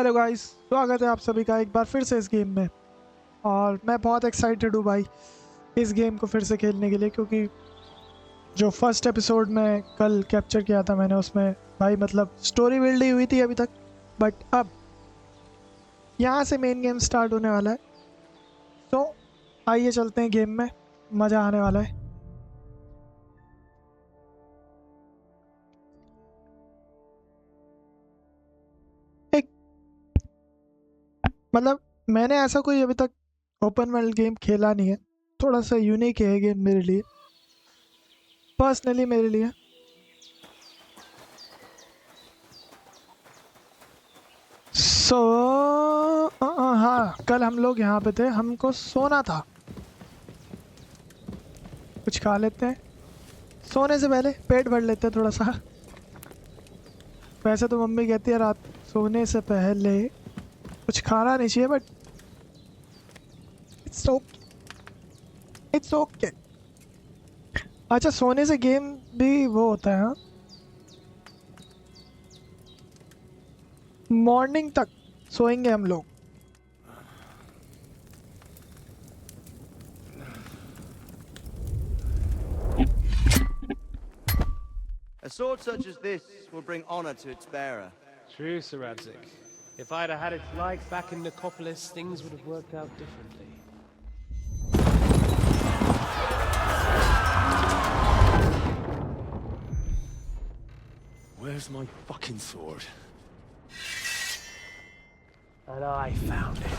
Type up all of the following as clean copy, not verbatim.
Hello guys, स्वागत है आप सभी का एक बार फिर से इस गेम में। और मैं बहुत एक्साइटेड हूँ भाई इस गेम को फिर से खेलने के लिए, क्योंकि जो फर्स्ट एपिसोड में कल कैप्चर किया था मैंने, उसमें भाई मतलब स्टोरी बिल्ड ही हुई थी अभी तक। बट अब यहाँ से मेन गेम स्टार्ट होने वाला है। तो आइए चलते हैं गेम में, मज़ा आने वाला है। एक मतलब मैंने ऐसा कोई अभी तक ओपन वर्ल्ड गेम खेला नहीं है, थोड़ा सा यूनिक है गेम मेरे लिए, पर्सनली मेरे लिए। सो हाँ, कल हम लोग यहाँ पे थे, हमको सोना था। कुछ खा लेते हैं, सोने से पहले पेट भर लेते हैं थोड़ा सा। वैसे तो मम्मी कहती है रात सोने से पहले कुछ खाना नहीं चाहिए, but it's okay, it's okay. अच्छा, सोने से गेम भी वो होता है हाँ, मॉर्निंग तक सोएंगे हम लोग। A sword such as this will bring honor to its bearer. True, Sir Radzik. If I'd have had its like back in Nicopolis, things would have worked out differently. Where's my fucking sword? And I found it.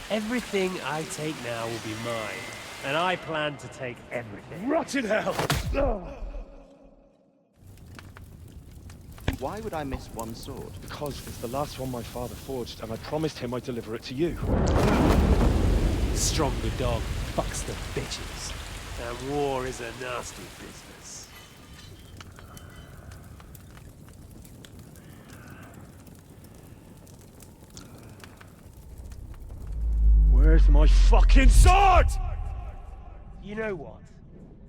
Everything I take now will be mine. And I plan to take everything. Rot in hell! Why would I miss one sword? Because it's the last one my father forged, and I promised him I'd deliver it to you. Stronger dog fucks the bitches. And war is a nasty business. Where's my fucking sword? You know what?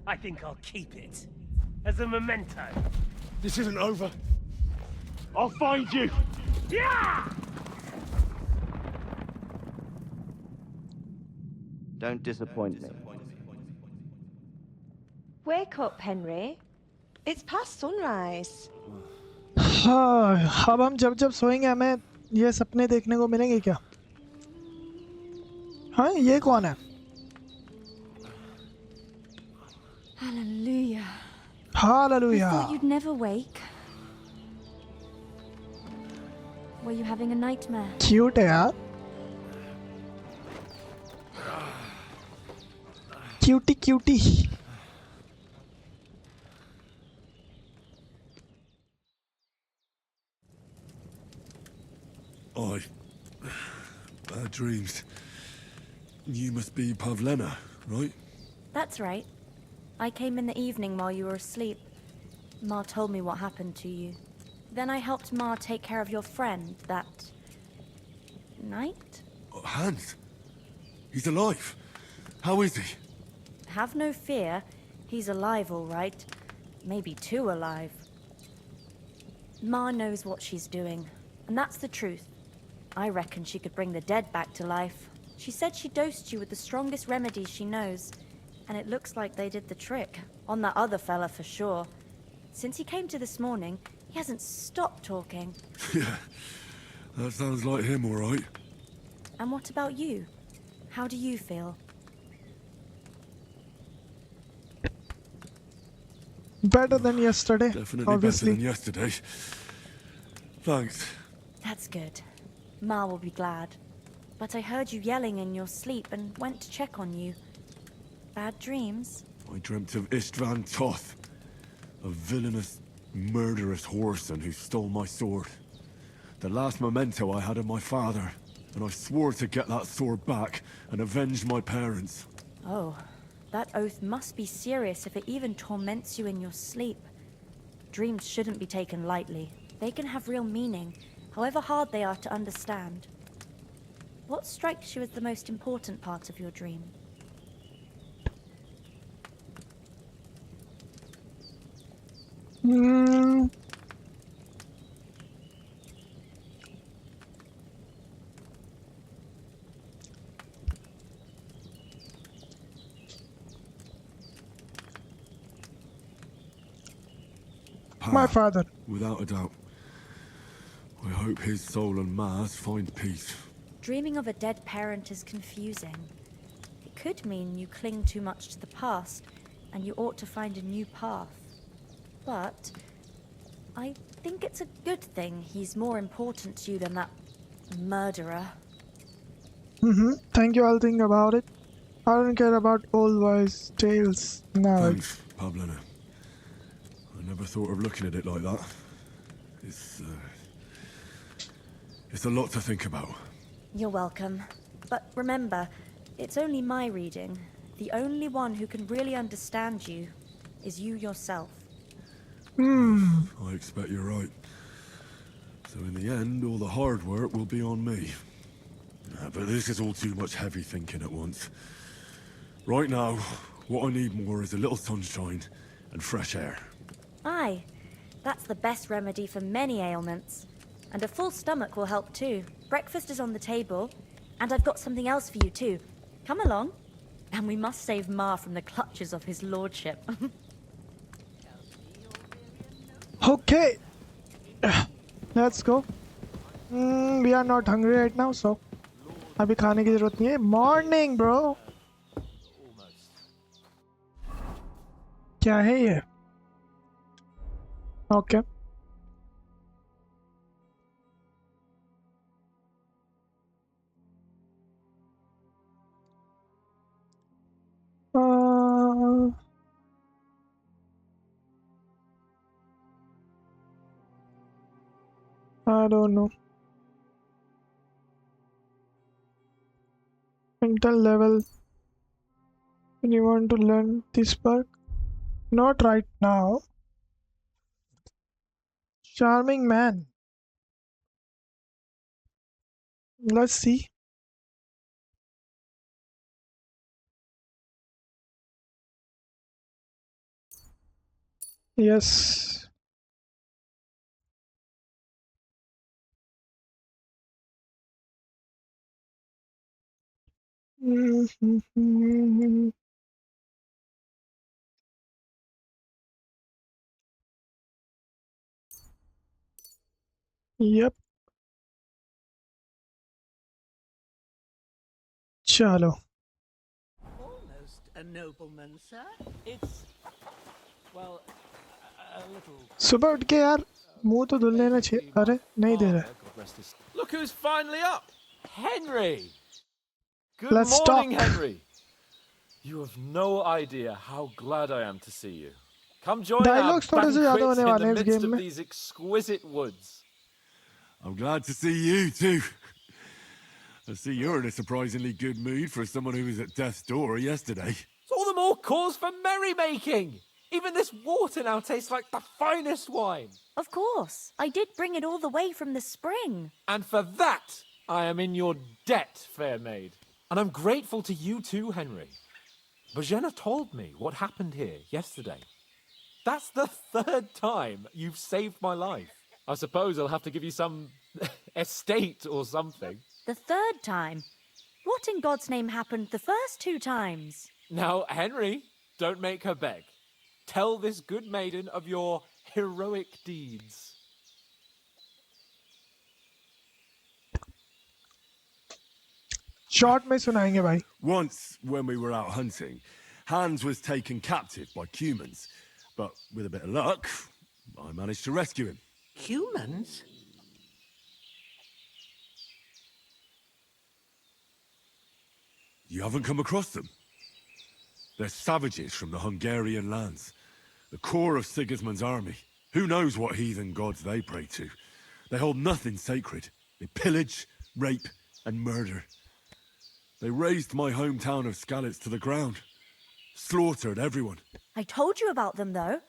I think I'll keep it. As a memento. This isn't over. I'll find you! Yeah! Don't disappoint me. Wake up, Henry. It's past sunrise. हाँ, अब हम जब जब सोएंगे हमें ये सपने देखने को मिलेंगे क्या? हाँ, ये कौन है? Hallelujah. I hallelujah. thought you'd never wake. Were you having a nightmare? Cute है यार, cutie cutie. Bad dreams. You must be Pavlena, right? That's right. I came in the evening while you were asleep. Ma told me what happened to you. Then I helped Ma take care of your friend that night? Hans? He's alive. How is he? Have no fear. He's alive, all right. Maybe too alive. Ma knows what she's doing, and that's the truth. I reckon she could bring the dead back to life. She said she dosed you with the strongest remedies she knows, and it looks like they did the trick. On that other fella for sure. Since he came to this morning, he hasn't stopped talking. Yeah, that sounds like him, all right. And what about you? How do you feel? Better than yesterday, Definitely obviously. better than yesterday. Thanks. That's good. Ma will be glad. But I heard you yelling in your sleep and went to check on you. Bad dreams? I dreamt of Istvan Toth, a villainous, murderous whoreson who stole my sword. The last memento I had of my father, and I swore to get that sword back and avenge my parents. Oh, that oath must be serious if it even torments you in your sleep. Dreams shouldn't be taken lightly. They can have real meaning, however hard they are to understand. What strikes you as the most important part of your dream? Pa. My father. Without a doubt. I hope his soul and Ma's find peace. Dreaming of a dead parent is confusing. It could mean you cling too much to the past, and you ought to find a new path. But I think it's a good thing he's more important to you than that murderer. Thank you, I'll think about it. I don't care about old wise tales now. Thanks, Pablina. I never thought of looking at it like that. It's a lot to think about. You're welcome. But remember, it's only my reading. The only one who can really understand you is you yourself. I expect you're right. So in the end, all the hard work will be on me. But this is all too much heavy thinking at once. Right now, what I need more is a little sunshine and fresh air. Aye, that's the best remedy for many ailments. And a full stomach will help too. Breakfast is on the table, and I've got something else for you too. Come along. And we must save Ma from the clutches of his lordship. Okay. Let's go. We are not hungry right now, so अभी खाने की जरूरत नहीं है. Morning, bro. क्या है ये? Okay. I don't know. Intel level. When you want to learn this perk? Not right now. Charming man. Let's see. Yes. Yep. चलो. Almost a nobleman, sir. It's, well, a little... सुबह उठ के यार मुंह तो धुल लेना चाहिए. अरे नहीं दे रहा. God rest his... Look who's finally up! Henry! Good Let's morning, talk. Henry! You have no idea how glad I am to see you. Come join Dialogues our थोड़े से ज्यादा banquet होने in वाले the हैं इस midst game of में. these exquisite woods. I'm glad to see you too. I see you're in a surprisingly good mood for someone who was at death's door yesterday. It's all the more cause for merrymaking! Even this water now tastes like the finest wine. Of course, I did bring it all the way from the spring. And for that, I am in your debt, fair maid. And I'm grateful to you too, Henry. Bojena told me what happened here yesterday. That's the third time you've saved my life. I suppose I'll have to give you some estate or something. The third time? What in God's name happened the first two times? Now, Henry, don't make her beg. Tell this good maiden of your heroic deeds. Short में सुनाएंगे भाई. Once, when we were out hunting, Hans was taken captive by humans. But with a bit of luck, I managed to rescue him. Humans? You haven't come across them? They're savages from the Hungarian lands. The core of Sigismund's army. Who knows what heathen gods they pray to? They hold nothing sacred. They pillage, rape, and murder. They razed my hometown of Skalitz to the ground. Slaughtered everyone. I told you about them, though.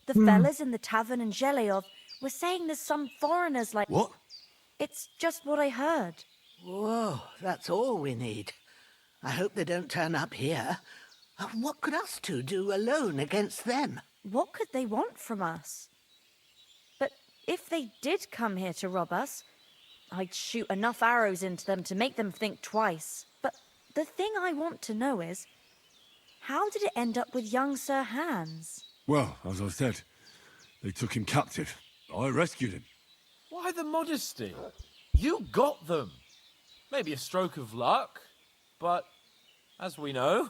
The fellas in the tavern in Zheleov were saying there's some foreigners like... What? It's just what I heard. Whoa, that's all we need. I hope they don't turn up here. What could us two do alone against them? What could they want from us? But if they did come here to rob us, I'd shoot enough arrows into them to make them think twice. But the thing I want to know is, how did it end up with young Sir Hans? Well, as I said, They took him captive. I rescued him. Why the modesty? You got them. Maybe a stroke of luck, but as we know,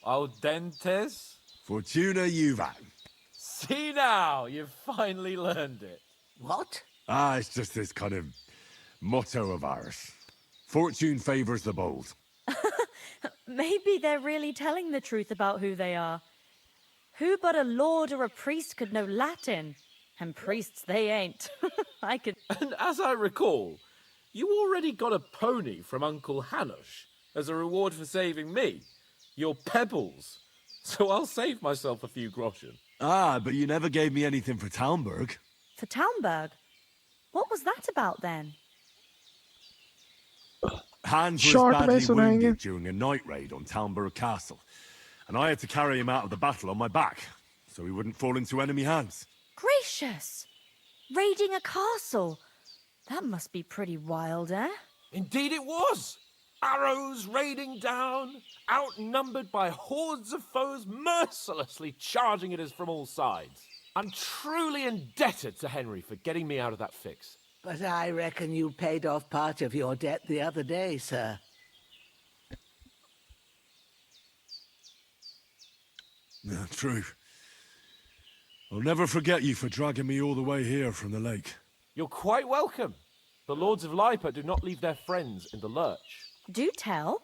al dentes. Fortuna juvat. See now, you've finally learned it. What? Ah, it's just this kind of motto of ours. Fortune favors the bold. Maybe they're really telling the truth about who they are. Who but a lord or a priest could know Latin? And priests, they ain't. I could... And as I recall, you already got a pony from Uncle Hanush as a reward for saving me. Your pebbles. So I'll save myself a few groschen. Ah, but you never gave me anything for Talmberg. For Talmberg? What was that about then? Hans was Short badly में सुनाएंगे. wounded during a night raid on Talmberg Castle, and I had to carry him out of the battle on my back, so he wouldn't fall into enemy hands. Gracious! Raiding a castle. That must be pretty wild, eh? Indeed it was! Arrows raining down, outnumbered by hordes of foes mercilessly charging at us from all sides. I'm truly indebted to Henry for getting me out of that fix. But I reckon you paid off part of your debt the other day, sir. Yeah, true. I'll never forget you for dragging me all the way here from the lake. You're quite welcome. The Lords of Lipa do not leave their friends in the lurch. Do tell.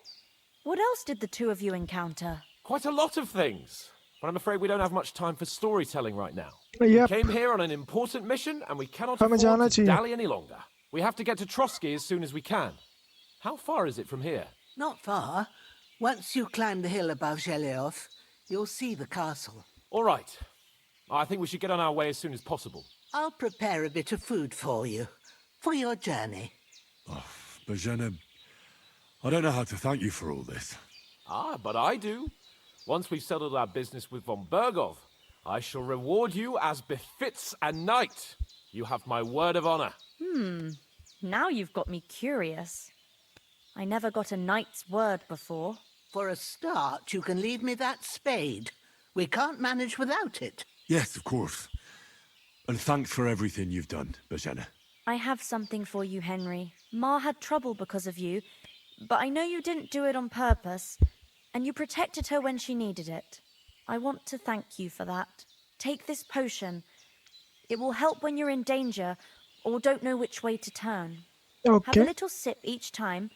What else did the two of you encounter? Quite a lot of things. But I'm afraid we don't have much time for storytelling right now. Yep. We came here on an important mission and we cannot हमें afford जाना to चाहिए. dally any longer. We have to get to Trotsky as soon as we can. How far is it from here? Not far. Once you climb the hill above Zhelioth, you'll see the castle. All right. I think we should get on our way as soon as possible. I'll prepare a bit of food for you, for your journey. Bozhena, I don't know how to thank you for all this. Ah, but I do. Once we've settled our business with von Bergov, I shall reward you as befits a knight. You have my word of honor. Now you've got me curious. I never got a knight's word before. For a start, you can leave me that spade. We can't manage without it. Yes, of course. And thanks for everything you've done, Bozhena. I have something for you, Henry. Ma had trouble because of you, but I know you didn't do it on purpose, and you protected her when she needed it. I want to thank you for that. Take this potion. It will help when you're in danger or don't know which way to turn. Have a Okay. little sip each time,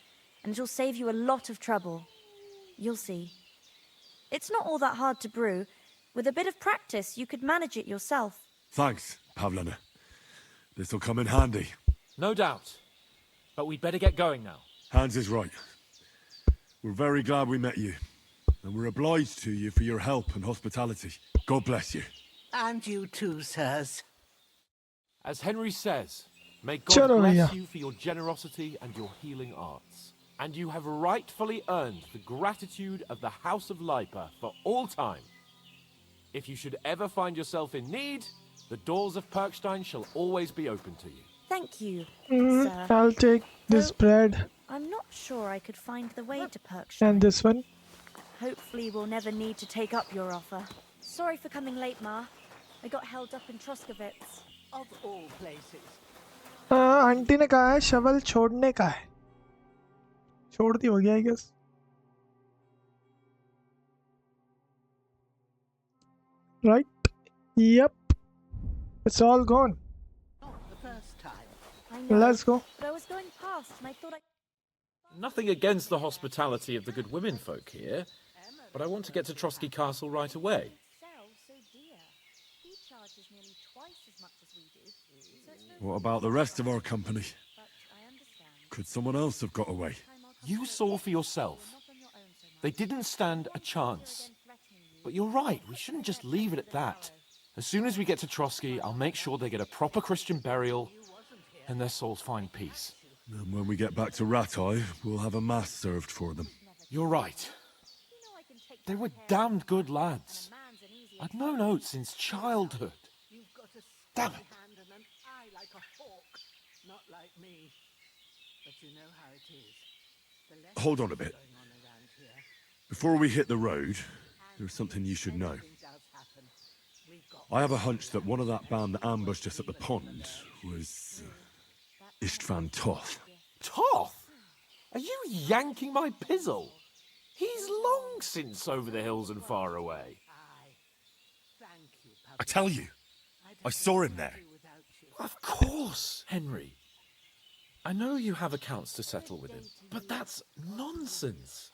and it'll save you a lot of trouble. You'll see. It's not all that hard to brew. With a bit of practice, you could manage it yourself. Thanks, Pavlena. This'll come in handy. No doubt. But we'd better get going now. Hans is right. We're very glad we met you. And we're obliged to you for your help and hospitality. God bless you. And you too, sirs. As Henry says, may God Chalo bless bhaiya. you for your generosity and your healing arts. And you have rightfully earned the gratitude of the House of Lipa for all time. If you should ever find yourself in need, the doors of Perkstein shall always be open to you. Thank you, sir. I'll take this So- bread I'm not sure I could find the way to Perkstein. and this one. Hopefully we'll never need to take up your offer. Sorry for coming late, Ma. I got held up in Troskowitz. Of all places. Aunty ने कहा है shovel छोड़ने का है. छोड़ दी होगी, I guess. Right? Yep. It's all gone. Not the first time. I know, Let's go. but I was going past and I thought I... Nothing against the hospitality of the good women folk here, but I want to get to Trotsky Castle right away. Sell so dear. He charges nearly twice as much as we do. So it's no What about the rest of our company? but I understand. Could someone else have got away? You saw for yourself. They didn't stand a chance. But you're right, we shouldn't just leave it at that. As soon as we get to Trotsky, I'll make sure they get a proper Christian burial and their souls find peace. And when we get back to Ratai, we'll have a mass served for them. You're right. They were damned good lads. I'd known Oates since childhood. You've got a Damn steady it. hand and an eye like a hawk. Not like me. But you know how it is. The less Hold on a bit. going on around here, Before we hit the road, there's something you should know. anything does happen. We've got I have a hunch that one of that band that ambushed us at the pond was Istvan Toth. Toth? Are you yanking my pizzle? He's long since over the hills and far away. I tell you, I saw him there. Of course, Henry. I know you have accounts to settle with him, but that's nonsense.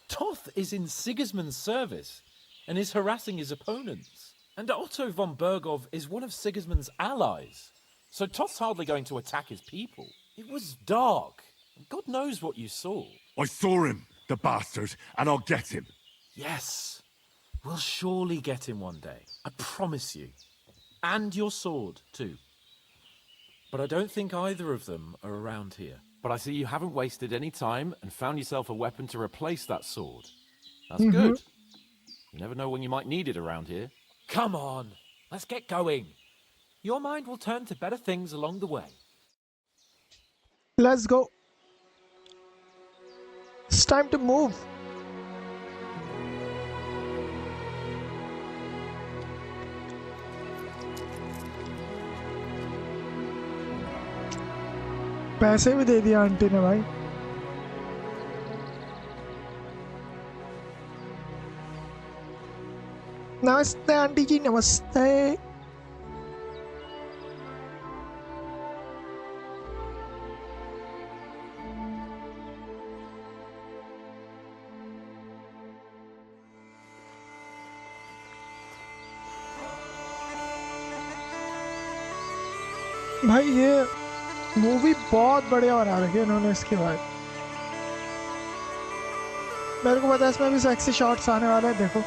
Toth is in Sigismund's service and is harassing his opponents. And Otto von Bergov is one of Sigismund's allies. So Toth's hardly going to attack his people. It was dark. God knows what you saw. I saw him, the bastard, and I'll get him. Yes. We'll surely get him one day. I promise you. And your sword, too. But I don't think either of them are around here. But I see you haven't wasted any time and found yourself a weapon to replace that sword. That's good. You never know when you might need it around here. Come on, let's get going. Your mind will turn to better things along the way. Let's go. It's time to move. पैसे भी दे दिया aunty ने भाई. नमस्ते aunty जी, नमस्ते. भाई ये movie बहुत बढ़िया बना रखी है इन्होंने इसके बाद. मेरे को पता है इसमें भी सेक्सी शॉट्स आने वाले हैं. देखो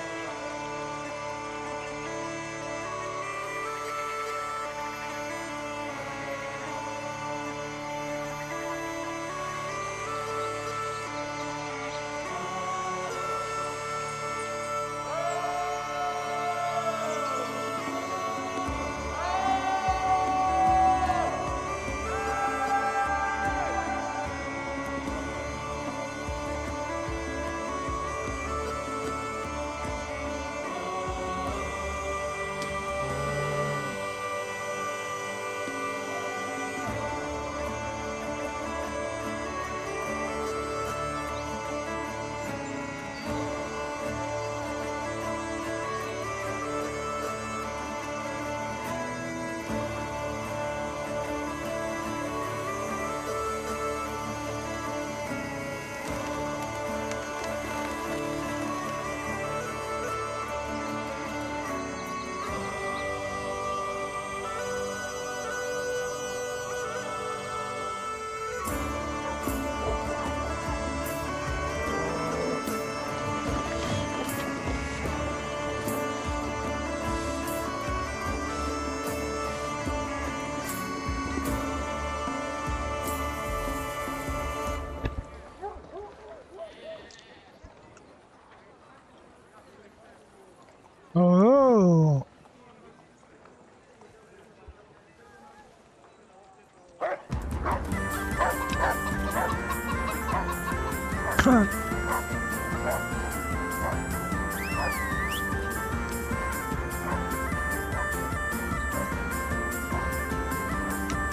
Oh.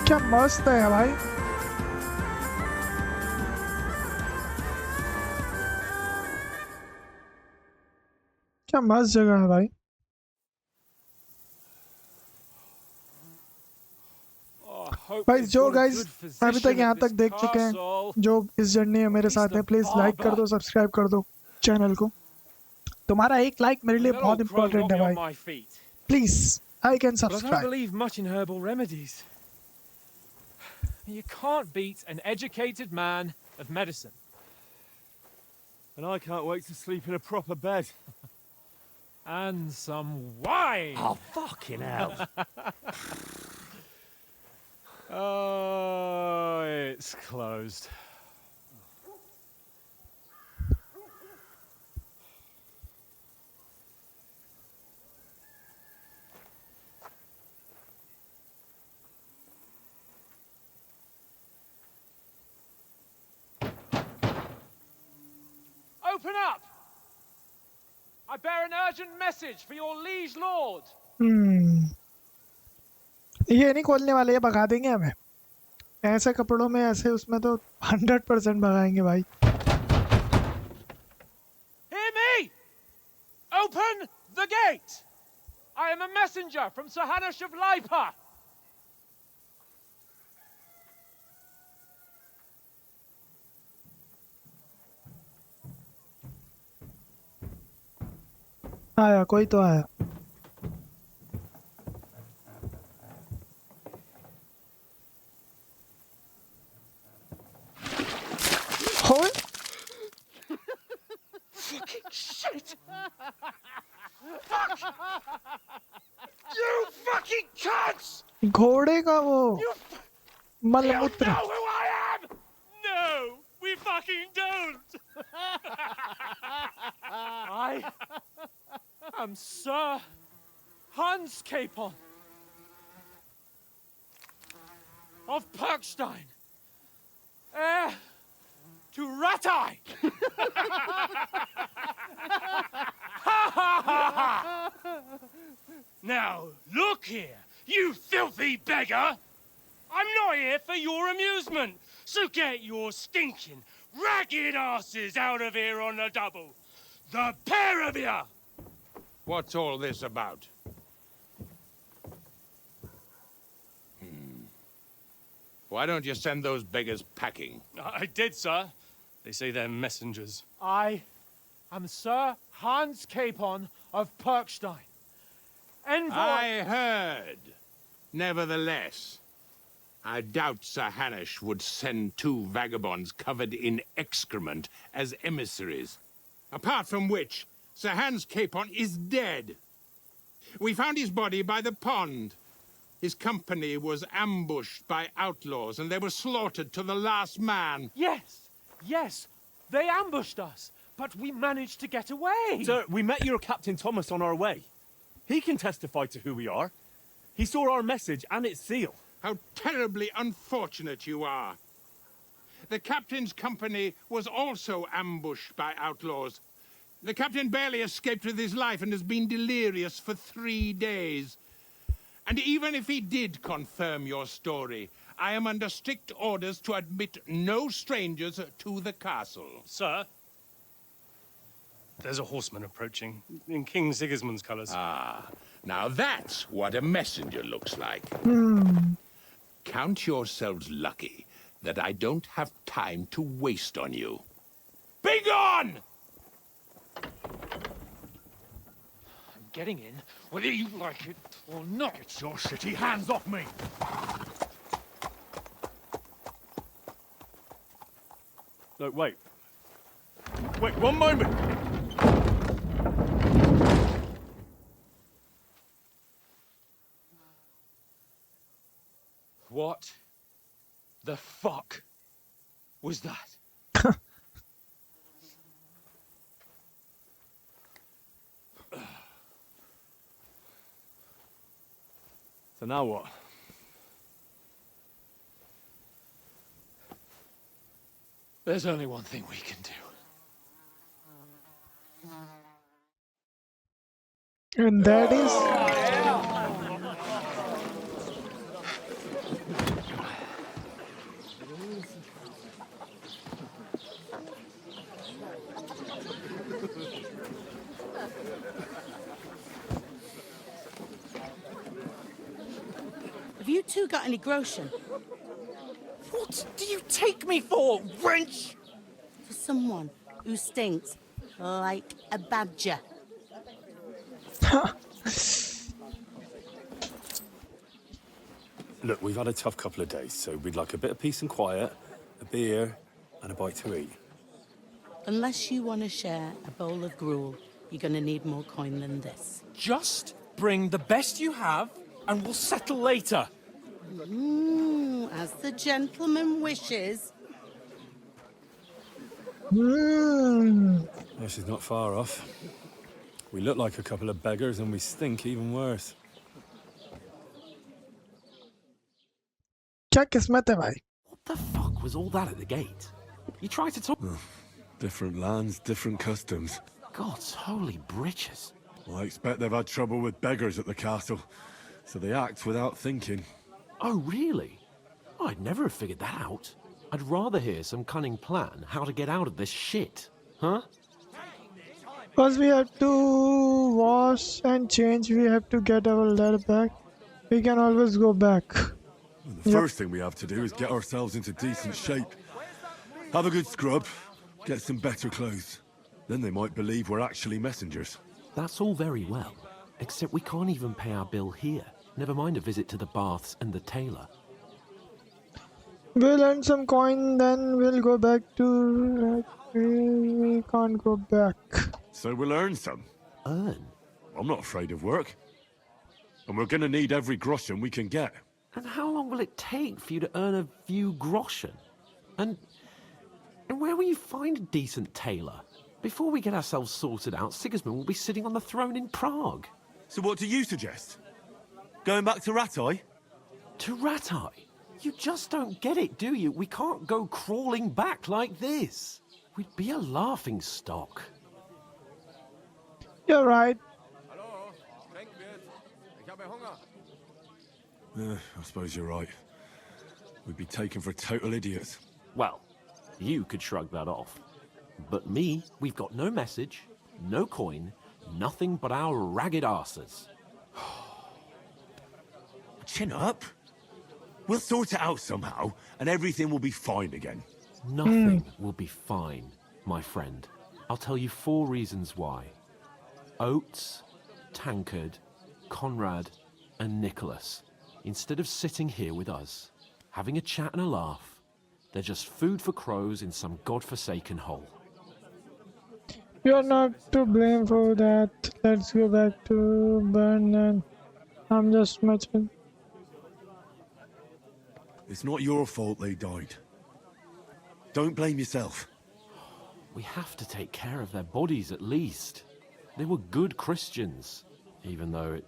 क्या मस्त है भाई. क्या मस्त जगह है भाई. भाई जो गाइस अभी तक यहाँ तक देख चुके हैं, जो इस जर्नी में मेरे साथ हैं, प्लीज लाइक कर दो, सब्सक्राइब कर दो चैनल को. तुम्हारा एक लाइक मेरे लिए बहुत इंपॉर्टेंट है भाई. Please like and subscribe. You can't beat an educated man of medicine. And I can't wait to sleep in a proper bed. And some wine! Oh, fucking hell. Oh, it's closed. Open up! I bear an urgent message for your liege lord. ये नहीं खोलने वाले, ये भगा देंगे हमें ऐसे कपड़ों में, ऐसे उसमें तो 100% भगाएंगे भाई. Hear me! Open the gate! I am a messenger from Sir Hanush of Lipa. आया, कोई तो आया. हो Fucking shit! Fuck! You fucking cunts! घोड़े का वो You मलमूत्र. know who I am! No, we fucking don't! I am Sir Hans Capon of Perkstein, heir to Ratai! Now, look here, you filthy beggar! I'm not here for your amusement, so get your stinking, ragged asses out of here on the double. The pair of you! What's all this about? Why don't you send those beggars packing? I did, sir. They say they're messengers. I am Sir Hans Capon of Perkstein. Envoy... I heard. Nevertheless, I doubt Sir Hanush would send two vagabonds covered in excrement as emissaries. Apart from which, Sir Hans Capon is dead. We found his body by the pond. His company was ambushed by outlaws, and they were slaughtered to the last man. Yes, they ambushed us, but we managed to get away. Sir, we met your Captain Thomas on our way. He can testify to who we are. He saw our message and its seal. How terribly unfortunate you are. The captain's company was also ambushed by outlaws. The captain barely escaped with his life and has been delirious for 3 days. And even if he did confirm your story, I am under strict orders to admit no strangers to the castle. Sir, there's a horseman approaching in King Sigismund's colours. Ah, now that's what a messenger looks like. Count yourselves lucky that I don't have time to waste on you. Be gone! I'm getting in, whether you like it or not. Get your shitty hands off me! No, wait. Wait, one moment! What the fuck was that? So now what? There's only one thing we can do. And that is Have you two got any groschen? What do you take me for, wench? For someone who stinks like a badger. Look, we've had a tough couple of days, so we'd like a bit of peace and quiet, a beer, and a bite to eat. Unless you want to share a bowl of gruel, you're going to need more coin than this. Just bring the best you have, and we'll settle later. As the gentleman wishes. This is not far off. We look like a couple of beggars, and we stink even worse. क्या किस्मत है भाई. What the fuck was all that at the gate? You tried to talk... Different lands, different customs. God's holy britches. Well, I expect they've had trouble with beggars at the castle, so they act without thinking. Oh, really? I'd never have figured that out. I'd rather hear some cunning plan how to get out of this shit. Huh? Because we have to wash and change, we have to get our leather back. We can always go back. The first thing we have to do is get ourselves into decent shape. Have a good scrub, get some better clothes. Then they might believe we're actually messengers. That's all very well, except we can't even pay our bill here. Never mind a visit to the baths and the tailor. We'll earn some coin, then we'll go back to... We can't go back. So we'll earn some. Earn? I'm not afraid of work. And we're gonna need every groschen we can get. And how long will it take for you to earn a few groschen? And where will you find a decent tailor? Before we get ourselves sorted out, Sigismund will be sitting on the throne in Prague. So what do you suggest? Going back to Ratai? To Ratai? You just don't get it, do you? We can't go crawling back like this. We'd be a laughing stock. You're right. I suppose you're right. We'd be taken for total idiots. Well, you could shrug that off. But me, we've got no message, no coin, nothing but our ragged arses. Chin up. We'll sort it out somehow, and everything will be fine again. Nothing will be fine, my friend. I'll tell you 4 reasons why. Oates, Tankard, Conrad, and Nicholas. Instead of sitting here with us, having a chat and a laugh, they're just food for crows in some godforsaken hole. You're not to blame for that. Let's go back to Bern and I'm just mentioning. It's not your fault they died. Don't blame yourself. We have to take care of their bodies at least. They were good Christians, even though it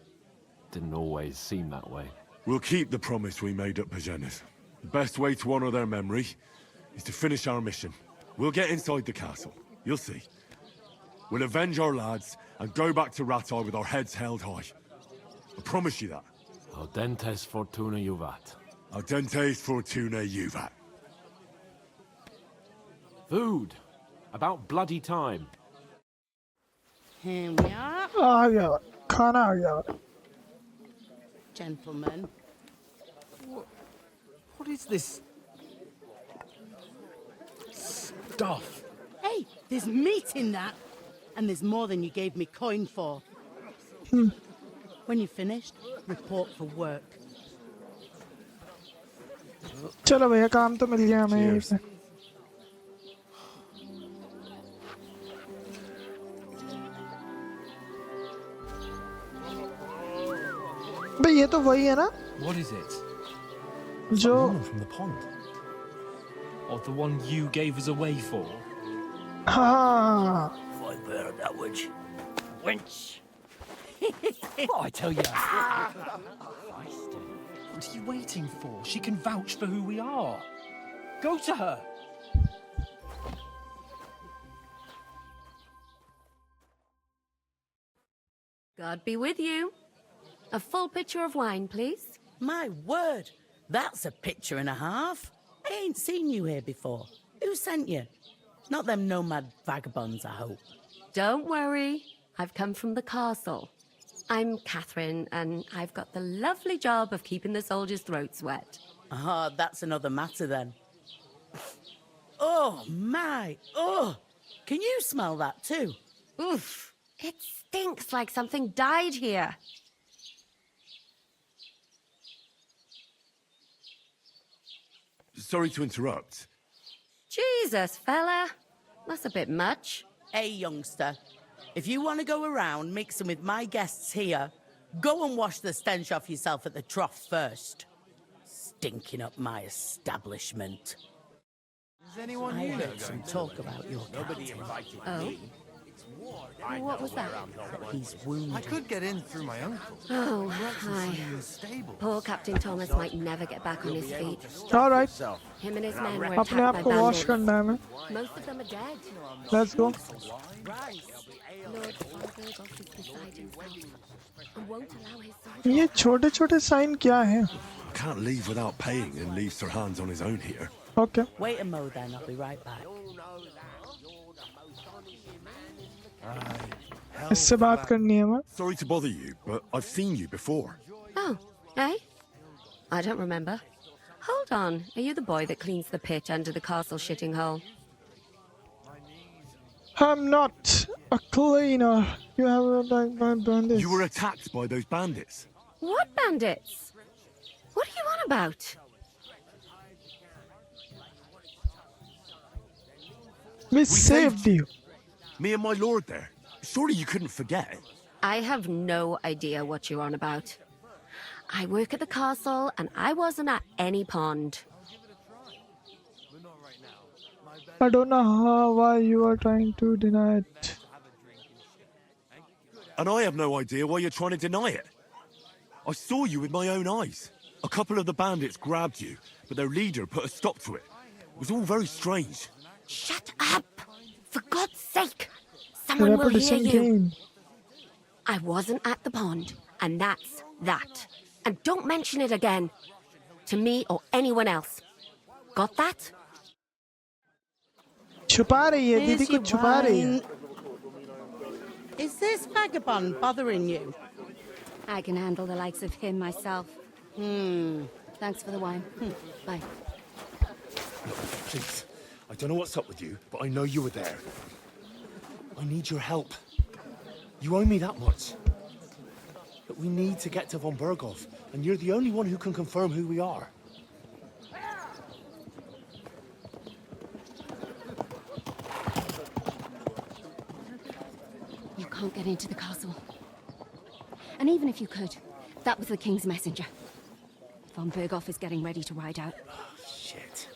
didn't always seem that way. We'll keep the promise we made at Pagenis. The best way to honor their memory is to finish our mission. We'll get inside the castle. You'll see. We'll avenge our lads and go back to Ratai with our heads held high. I promise you that. Audentes fortuna juvat. Audentes fortuna juvat. Food. About bloody time. Here we are, आ गया खाना आ गया gentlemen. What is this stuff? Hey, there's meat in that. And there's more than you gave me coin for. When you're finished, report for work. चलो भैया काम तो मिल गया हमें Cheers. भाई ये तो वही है ना What is it? जो Woman from the pond. Or the one you gave us away for? हाँ Find better that witch. Wench! What I tell you? What are you waiting for? She can vouch for who we are. Go to her. God be with you. A full pitcher of wine, please. My word, that's a picture and a half. I ain't seen you here before. Who sent you? Not them nomad vagabonds, I hope. Don't worry. I've come from the castle. I'm Catherine, and I've got the lovely job of keeping the soldiers' throats wet. Ah, that's another matter then. Oh, my. Oh, can you smell that too? Oof. It stinks like something died here. Sorry to interrupt. Jesus, fella. That's a bit much. Hey, youngster. If you want to go around mixing with my guests here, go and wash the stench off yourself at the trough first. Stinking up my establishment. Is anyone I here? heard some talk about your Nobody captain. invited Oh? me. What was that? He's wounded. I could get in through my uncle. Oh, hi. Poor Captain Thomas might never get back on his feet. All right. Him and his men were अपने attacked आप by को wash bandits. करना है हमें. Most of them are dead. Let's go. Lord Farbergoff is beside himself and won't allow his soldiers. ये छोटे-छोटे sign क्या हैं? I can't leave without paying and leave Sir Hans on his own here. Okay. Wait a mo then, I'll be right back. इससे बात करनी है मैं. Sorry to bother you, but I've seen you before. Oh, eh? I don't remember. Hold on, are you the boy that cleans the pit under the castle shitting hole? I'm not a cleaner. You have like my bandits. You were attacked by those bandits. What bandits? What are you on about? We saved you. Me and my lord there. Surely you couldn't forget. I have no idea what you're on about. I work at the castle and I wasn't at any pond. I don't know why you are trying to deny it. And I have no idea why you're trying to deny it. I saw you with my own eyes. A couple of the bandits grabbed you, but their leader put a stop to it. It was all very strange. Shut up! For God's sake! Someone will hear you. I wasn't at the pond, and that's that. And don't mention it again. To me or anyone else. Got that? छुपा रही है दीदी को छुपा रही है. Is this vagabond bothering you? I can handle the likes of him myself. Thanks for the wine. Bye. Please, I don't know what's up with you, but I know you were there. I need your help. You owe me that much. But we need to get to von Berghoff, and you're the only one who can confirm who we are. You can't get into the castle. And even if you could, that was the king's messenger. Von Berghoff is getting ready to ride out. Shit.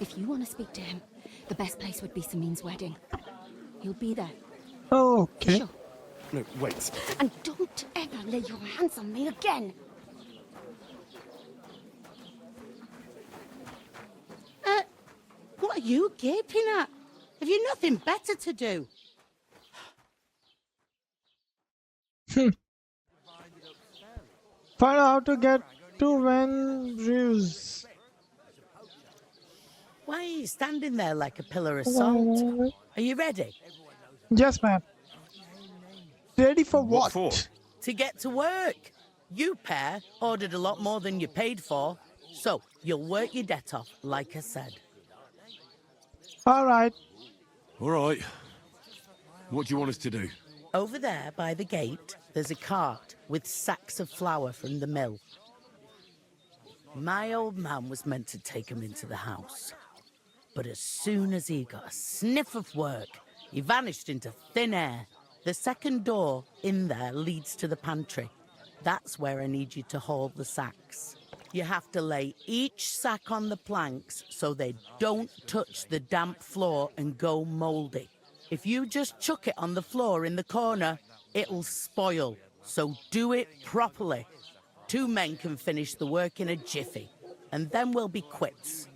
If you want to speak to him, the best place would be Samin's wedding. He'll be there. Oh, okay. Sure. No, wait. And don't ever lay your hands on me again. What are you gaping at? Have you nothing better to do? Find out how to get to Van Ruse. Why are you standing there like a pillar of salt? Are you ready? Yes, ma'am. Ready for what? For? To get to work. You pair ordered a lot more than you paid for, so you'll work your debt off, like I said. All right. All right. What do you want us to do? Over there by the gate, there's a cart with sacks of flour from the mill. My old man was meant to take 'em into the house. But as soon as he got a sniff of work, he vanished into thin air. The second door in there leads to the pantry. That's where I need you to haul the sacks. You have to lay each sack on the planks so they don't touch the damp floor and go mouldy. If you just chuck it on the floor in the corner, it'll spoil. So do it properly. 2 men can finish the work in a jiffy, and then we'll be quits.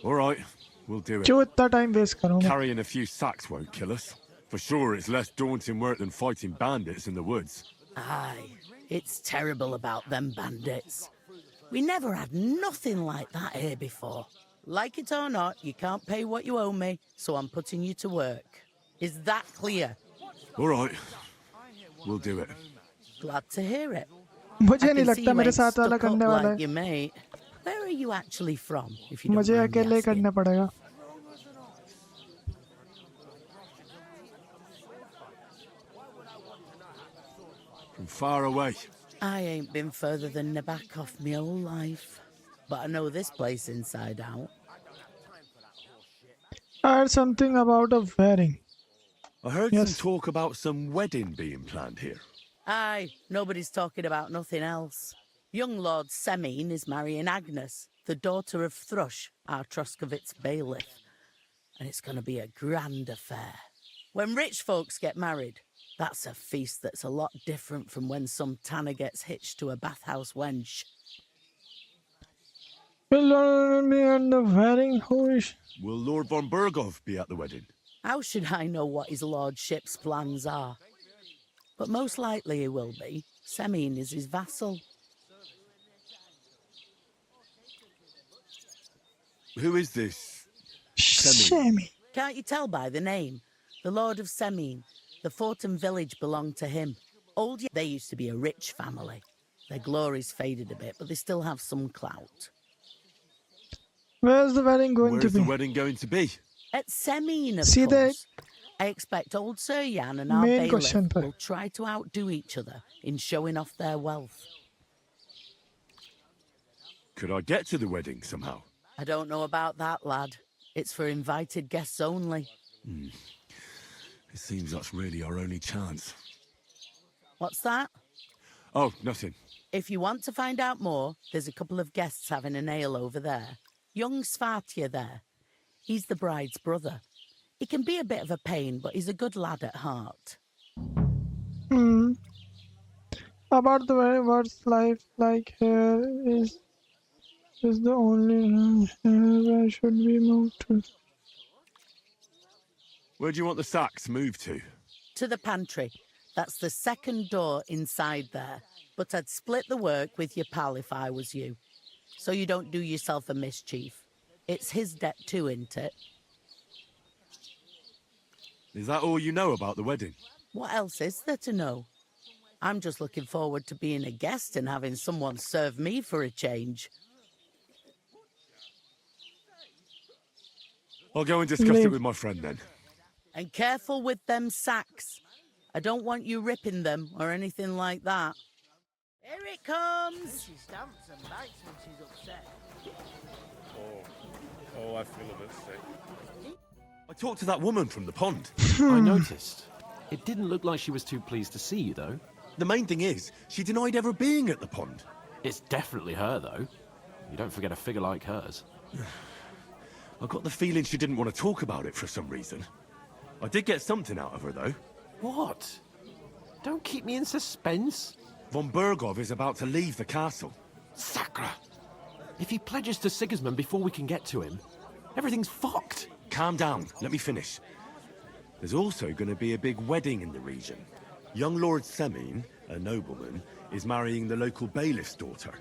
All right, we'll do it. क्यों इतना time waste करूँगा? Carrying a few sacks won't kill us. For sure, it's less daunting work than fighting bandits in the woods. Aye, it's terrible about them bandits. We never had nothing like that here before. Like it or not, you can't pay what you owe me, so I'm putting you to work. Is that clear? All right, we'll do it. Glad to hear it. मुझे नहीं लगता मेरे साथ वाला Stuck up करने वाला like है. your mate. Where are you actually from, if you don't मुझे mind me अकेले asking? करना पड़ेगा. From far away. I ain't been further than the back of my whole life. But I know this place inside out. I heard something about a wedding. I heard Yes. some talk about some wedding being planned here. Aye, nobody's talking about nothing else. Young Lord Semine is marrying Agnes. the daughter of Thrush, our Troskovitz bailiff. And it's going to be a grand affair. When rich folks get married, that's a feast that's a lot different from when some tanner gets hitched to a bathhouse wench. Will me and the wedding host. Will Lord von Bergov be at the wedding? How should I know what his lordship's plans are? But most likely he will be. Semyon is his vassal. Who is this? Semyon. Can't you tell by the name? The Lord of Semyon. The fort and village belonged to him. They used to be a rich family. Their glory's faded a bit, but they still have some clout. Where's the wedding going to be? Where's the wedding going to be? At Semyon, of See course. I expect old Sir Jan and our Main bailiff question, will try to outdo each other in showing off their wealth. Could I get to the wedding somehow? I don't know about that, lad. It's for invited guests only. It seems that's really our only chance. What's that? Oh, nothing. If you want to find out more, there's a couple of guests having an ale over there. Young Svartje there. He's the bride's brother. He can be a bit of a pain, but he's a good lad at heart. About the wedding, what's life like here is the only where should we move to? Where do you want the sacks moved to? To the pantry. That's the second door inside there. But I'd split the work with your pal if I was you. So you don't do yourself a mischief. It's his debt too, isn't it? Is that all you know about the wedding? What else is there to know? I'm just looking forward to being a guest and having someone serve me for a change. I'll go and discuss it with my friend then. And careful with them sacks. I don't want you ripping them or anything like that. Here it comes! She stamps and bites when she's upset. Oh, I feel a bit sick. I talked to that woman from the pond. I noticed. It didn't look like she was too pleased to see you, though. The main thing is, she denied ever being at the pond. It's definitely her, though. You don't forget a figure like hers. I got the feeling she didn't want to talk about it for some reason. I did get something out of her, though. What? Don't keep me in suspense. Von Bergov is about to leave the castle. Sacre! If he pledges to Sigismund before we can get to him, everything's fucked. Calm down. Let me finish. There's also going to be a big wedding in the region. Young Lord Semyon, a nobleman, is marrying the local bailiff's daughter.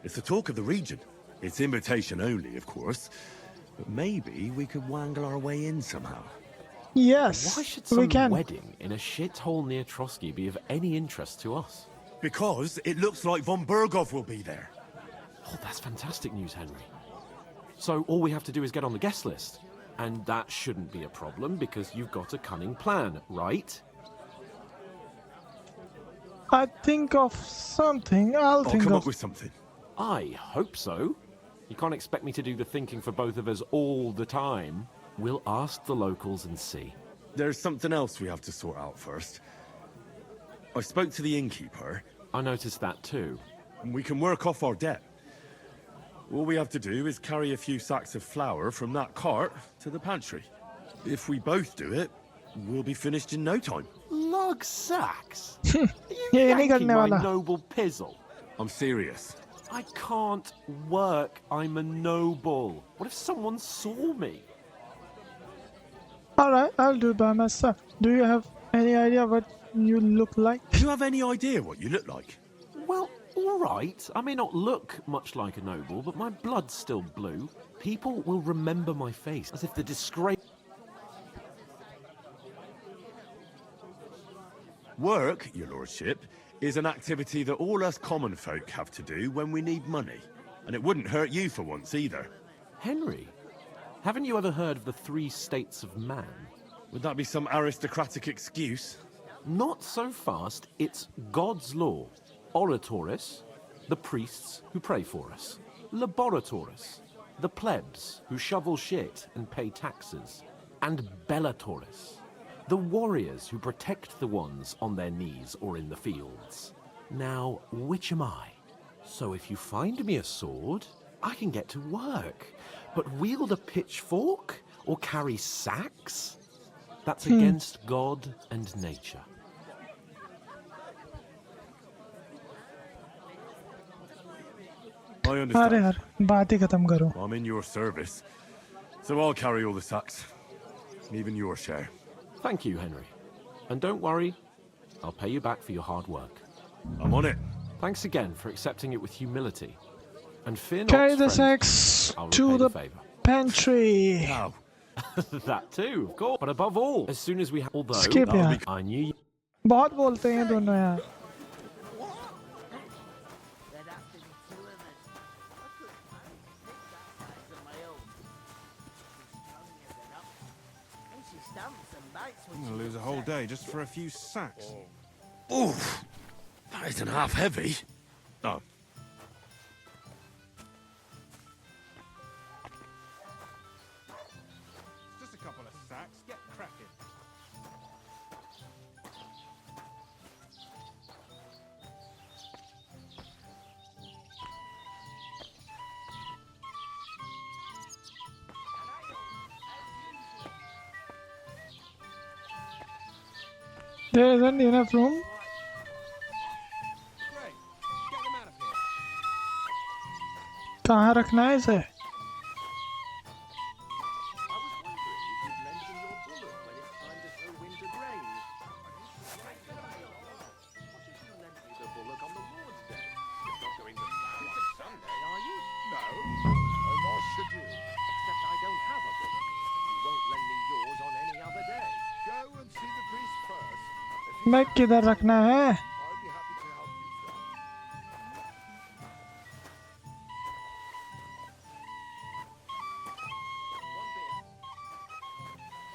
It's the talk of the region. It's invitation only, of course. But maybe we could wangle our way in somehow. Yes, Why should we some can. wedding in a shithole near Trotsky be of any interest to us? Because it looks like von Bergov will be there. Oh, that's fantastic news, Henry. So all we have to do is get on the guest list. And that shouldn't be a problem because you've got a cunning plan, right? I think of something. I'll think come of up with something. I hope so. You can't expect me to do the thinking for both of us all the time. We'll ask the locals and see. There's something else we have to sort out first. I spoke to the innkeeper. I noticed that too. And we can work off our debt. All we have to do is carry a few sacks of flour from that cart to the pantry. If we both do it, we'll be finished in no time. Log sacks? ये नहीं Yanking करने my वाला. noble pizzle. I'm serious. I can't work. I'm a noble. What if someone saw me? Alright, I'll do it by myself. Do you have any idea what you look like? Do you have any idea what you look like? Well, all right. I may not look much like a noble, but my blood's still blue. People will remember my face as if the disgrace... Work, your lordship, is an activity that all us common folk have to do when we need money. And it wouldn't hurt you for once either. Henry, haven't you ever heard of the 3 states of man? Would that be some aristocratic excuse? Not so fast. It's God's law. Oratoris, the priests who pray for us. Laboratoris, the plebs who shovel shit and pay taxes. And Bellatoris, the warriors who protect the ones on their knees or in the fields. Now, which am I? So if you find me a sword, I can get to work. But wield a pitchfork or carry sacks? That's against God and nature. I understand. अरे यार बात ही खत्म करो. I'm in your service, so I'll carry all the sacks, even your share. Thank you, Henry. And don't worry, I'll pay you back for your hard work. I'm on it. Thanks again for accepting it with humility. And fear not, Carry the friend, sacks I'll to repay the the favor. pantry. Now, That too, of course. But above all, as soon as we... Although, Skip यार. I knew you... बहुत बोलते हैं दोनों यार. I'm gonna lose a whole day just for a few sacks. Oof! That isn't half heavy. oh, Just a couple of sacks. Get cracking. There isn't enough room. Great. Get them out of here. कहाँ रखना है इसे? मैं किधर रखना है?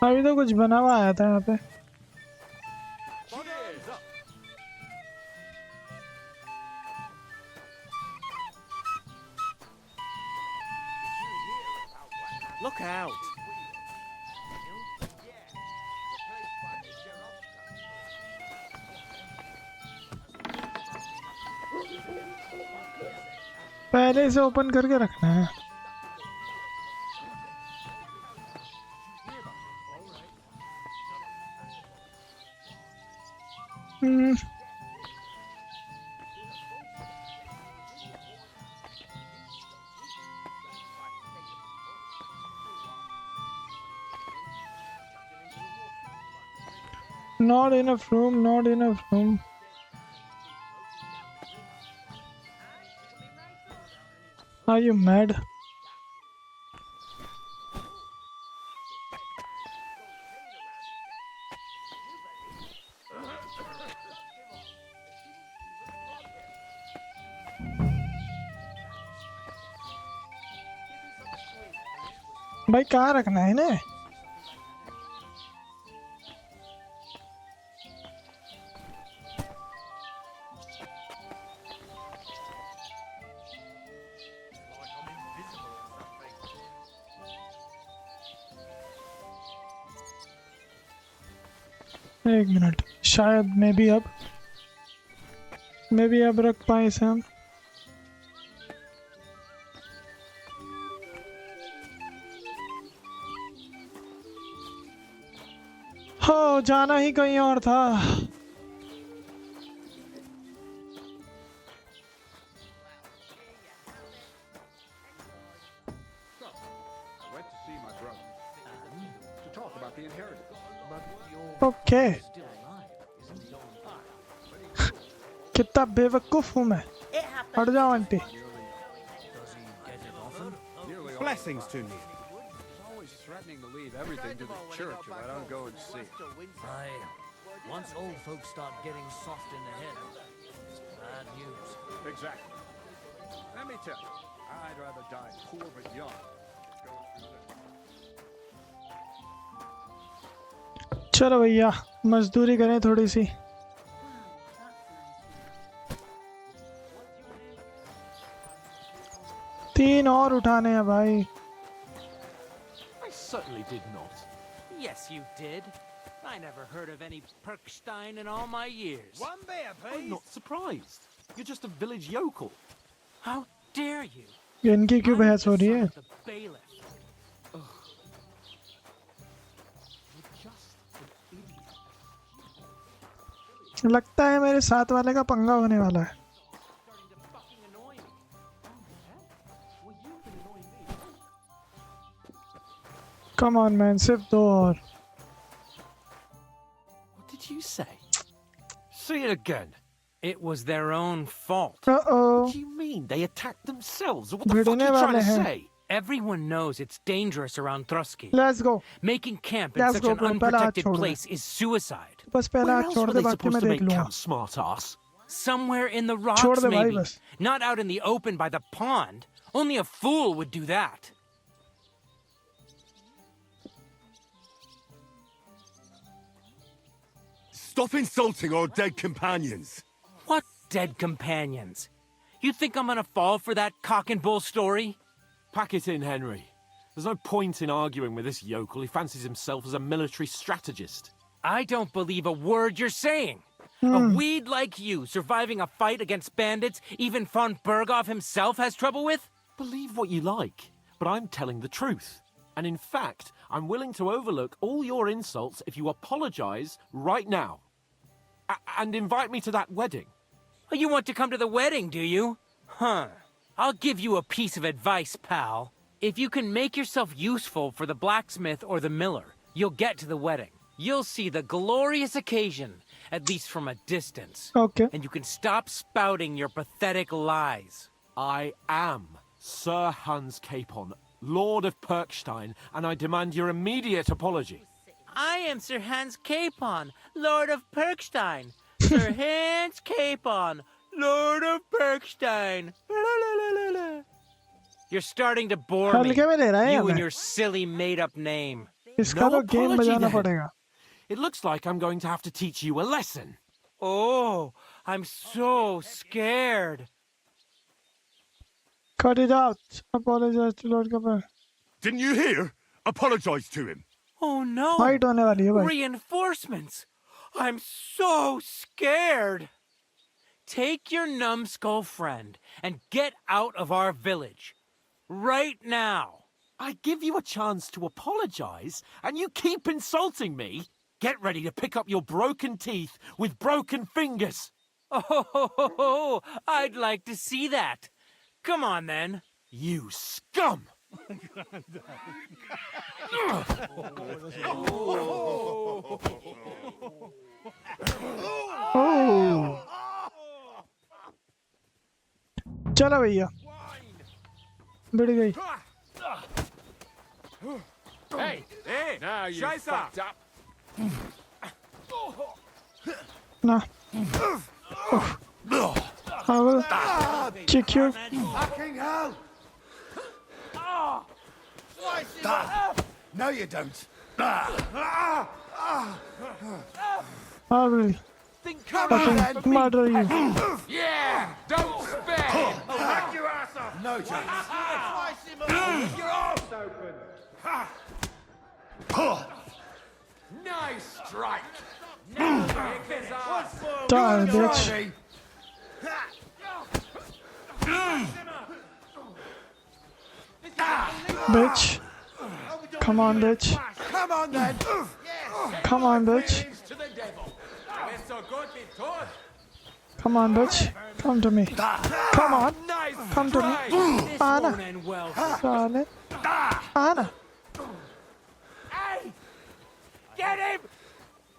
अभी तो कुछ बना हुआ आया था यहाँ पे. Look out! पहले इसे ओपन करके रखना है. Not enough room, not enough room. Are you mad? भाई कहाँ रखना है इन्हें? एक मिनट, शायद मे बी अब रख पाए इसे हम. हो जाना ही कहीं और था. Went to see my brother to talk about the inheritance. Okay. कितना बेवकूफ हूँ मैं. हट जाओ aunty. Blessings to me. He's always threatening to leave everything to the church if I don't go and see it. Aye. Once old folks start getting soft in the head, it's bad news. Exactly. Let me tell you, I'd rather die poor but young than go through this. चलो भैया मजदूरी करें थोड़ी सी. तीन और उठाने हैं भाई. I certainly did not. Yes, you did. I never heard of any Perkstein in all my years. One beer, please. I'm not surprised. You're just a village yokel. How dare you? इनकी क्यों बहस हो रही है? लगता है मेरे साथ वाले का पंगा होने वाला है। Come on man, सिर्फ 2 और। What did you say? Say it again. It was their own fault. Uh-oh. What do you mean? They attacked themselves? What the fuck भिड़ने are you trying वाले to हैं। say? Everyone knows it's dangerous around Trotsky. Let's go. Making camp in Let's such go, an bro. पहला हाथ unprotected छोड़ दे। place is suicide. बस पहला Where हाथ else छोड़ were they, they बाकी supposed मैं to देख make लूँगा। camp, smart ass? Somewhere in the छोड़ rocks, दे भाई maybe. बस। Not out in the open by the pond. Only a fool would do that. Stop insulting our dead companions. What dead companions? You think I'm gonna fall for that cock and bull story? Pack it in, Henry. There's no point in arguing with this yokel. He fancies himself as a military strategist. I don't believe a word you're saying. A weed like you surviving a fight against bandits even von Berghoff himself has trouble with? Believe what you like, but I'm telling the truth. And in fact, I'm willing to overlook all your insults if you apologize right now. And invite me to that wedding. Oh, you want to come to the wedding, do you? Huh. I'll give you a piece of advice, pal. If you can make yourself useful for the blacksmith or the miller, you'll get to the wedding. You'll see the glorious occasion, at least from a distance. Okay. And you can stop spouting your pathetic lies. I am Sir Hans Capon, Lord of Perkstein, and I demand your immediate apology. I am Sir Hans Capon, Lord of Perkstein. Sir Hans Capon, Lord of Perkstein. You're starting to bore me. हल्के में ले रहा है You हमें। and your silly made-up name. इसका No तो game apology बजाना then. पड़ेगा। It looks like I'm going to have to teach you a lesson. Oh, I'm so scared. Cut it out. Apologize to Lord Capon. Didn't you hear? Apologize to him. Oh no. Fight होने वाली है भाई। Reinforcements. I'm so scared. Take your numbskull friend and get out of our village. Right now. I give you a chance to apologize, and you keep insulting me? Get ready to pick up your broken teeth with broken fingers. Oh, I'd like to see that. Come on, then. You scum! Oh. चलो भैया। बढ़ गई। Hey, now you fucked up. ना। I will kick you. Fucking hell! No, you don't. I will fucking murder you. Yeah, don't spare. I'll hack your ass off. No chance. Slice him up with your arse open. Nice strike. Now kick his ass. Die, bitch. Bitch. Come on, bitch. Come on then. Come on, bitch. To the devil. We're so good with toys. Come on, bitch. Come to me. Come on. Come to me. Anna. Saale. Anna. Hey! Get him!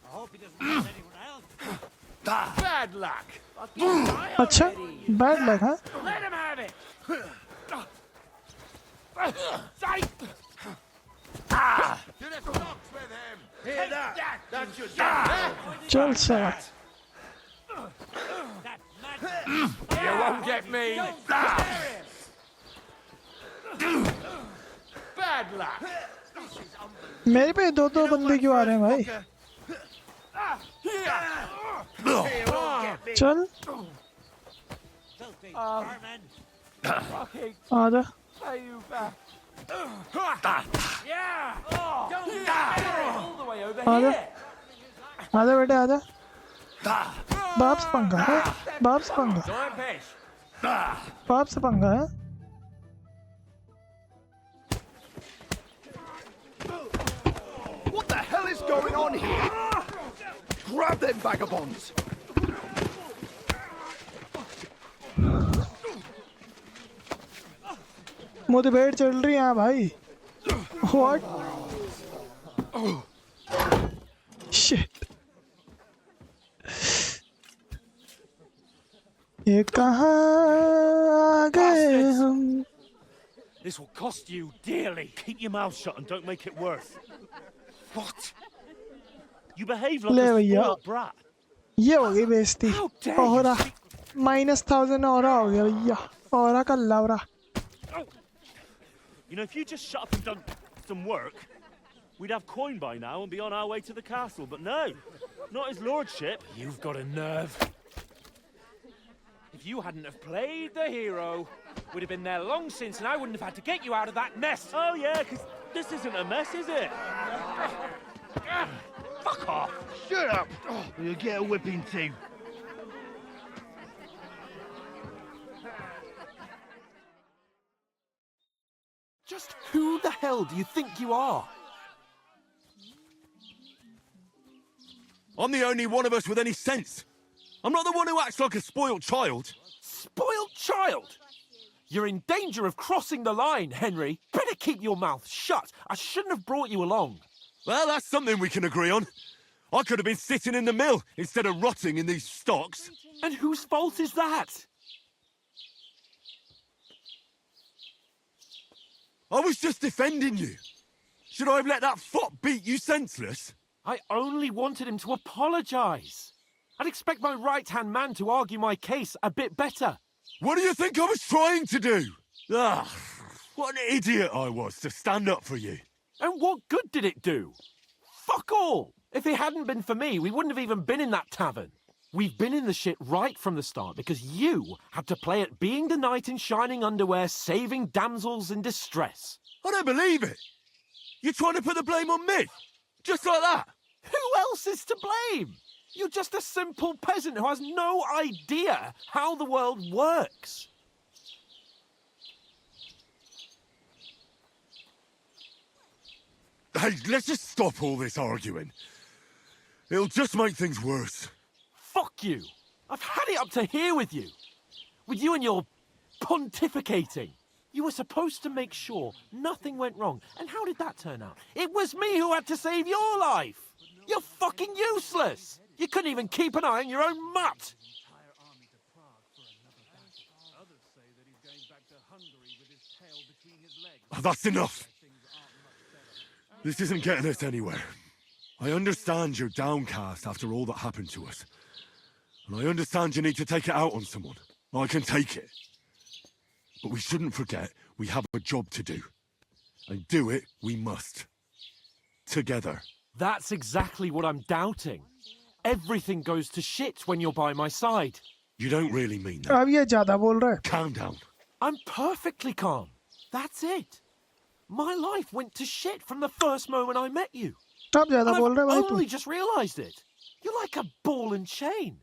I hope he doesn't hurt anyone else. Bad luck. अच्छा bad luck हाँ? Let him have it. Sight. To the stocks with him. Hear that? That's your चल साला। You won't get me. Bad luck. मेरे पे दो बंदे क्यों आ रहे हैं भाई? चल आजा आजा आजा बेटे आजा। बाप से पंगा है, बाप से पंगा, बाप से पंगा है। going on here? Grab them vagabonds! मुठभेड़ चल रही है भाई. What? Shit. ये कहाँ आ गए हम? This will cost you dearly. Keep your mouth shut and don't make it worse. What? You behave like ले a भैया. spoiled brat. ये हो गई बेइज्जती. ओहरा -1000 ओहरा हो गया भैया. ओहरा का लवरा. You know, if you just shut up and done some work, we'd have coin by now and be on our way to the castle. But no, not his lordship. You've got a nerve. If you hadn't have played the hero, we'd have been there long since, and I wouldn't have had to get you out of that mess. Oh yeah, because this isn't a mess, is it? Fuck off! Shut up! You'll get a whipping too. Just who the hell do you think you are? I'm the only one of us with any sense. I'm not the one who acts like a spoiled child. Spoiled child? You're in danger of crossing the line, Henry. Better keep your mouth shut. I shouldn't have brought you along. Well, that's something we can agree on. I could have been sitting in the mill instead of rotting in these stocks. And whose fault is that? I was just defending you. Should I have let that fop beat you senseless? I only wanted him to apologise. I'd expect my right-hand man to argue my case a bit better. What do you think I was trying to do? Ah, what an idiot I was to stand up for you. And what good did it do? Fuck all! If it hadn't been for me, we wouldn't have even been in that tavern. We've been in the shit right from the start because you had to play at being the knight in shining underwear, saving damsels in distress. I don't believe it. You're trying to put the blame on me? Just like that? Who else is to blame? You're just a simple peasant who has no idea how the world works. Hey, let's just stop all this arguing. It'll just make things worse. Fuck you. I've had it up to here with you. With you and your pontificating. You were supposed to make sure nothing went wrong. And how did that turn out? It was me who had to save your life. You're fucking useless. You couldn't even keep an eye on your own mutt. Oh, that's enough. This isn't getting us anywhere. I understand you're downcast after all that happened to us. And I understand you need to take it out on someone. I can take it. But we shouldn't forget we have a job to do. And do it we must. Together. That's exactly what I'm doubting. Everything goes to shit when you're by my side. You don't really mean that. अब ये ज़्यादा बोल रहा है. Calm down. I'm perfectly calm. That's it. My life went to shit from the first moment I met you. अब ज़्यादा बोल रहा है भाई I've तू. only just realised it. You're like a ball and chain.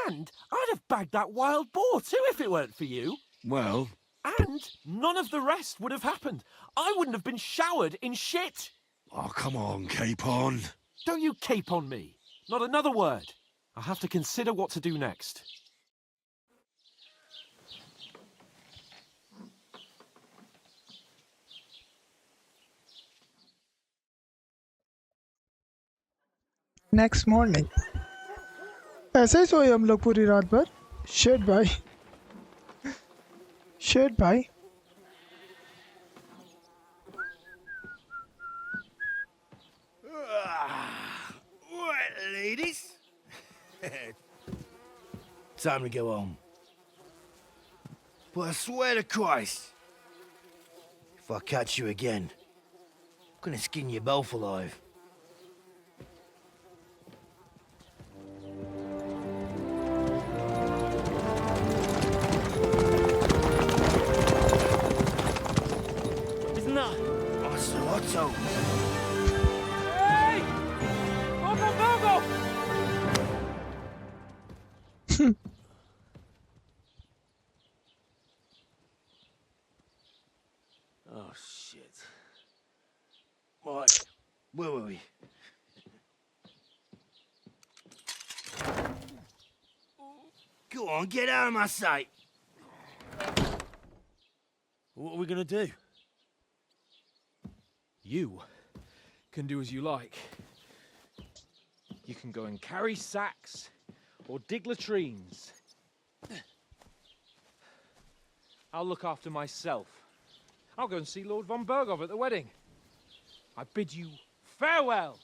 And I'd have bagged that wild boar too if it weren't for you. Well... And none of the rest would have happened. I wouldn't have been showered in shit. Oh, come on, Capon. Don't you cape on me. Not another word. I'll have to consider what to do next. Next morning. ऐसे ही सोए हम लोग पूरी रात भर. Shit भाई. Shit भाई. Right, ladies. Time to go home. But I swear to Christ, if I catch you again, I'm gonna skin you both alive. Isn't that? Otto. Hey! Open Virgo! Oh, shit. Right, where were we? Go on, get out of my sight. What are we gonna do? You can do as you like. You can go and carry sacks or dig latrines. I'll look after myself. I'll go and see Lord von Bergov at the wedding. I bid you farewell.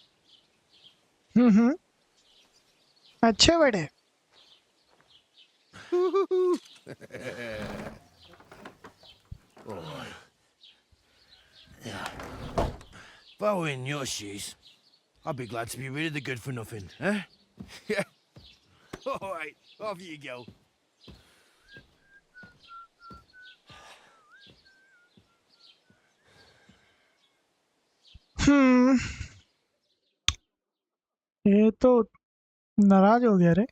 अच्छे बड़े. Oh. Yeah. If I were in your shoes, I'd be glad to be rid of the good for nothing, eh? Yeah. All right, off you go. ये तो नाराज हो गया रे.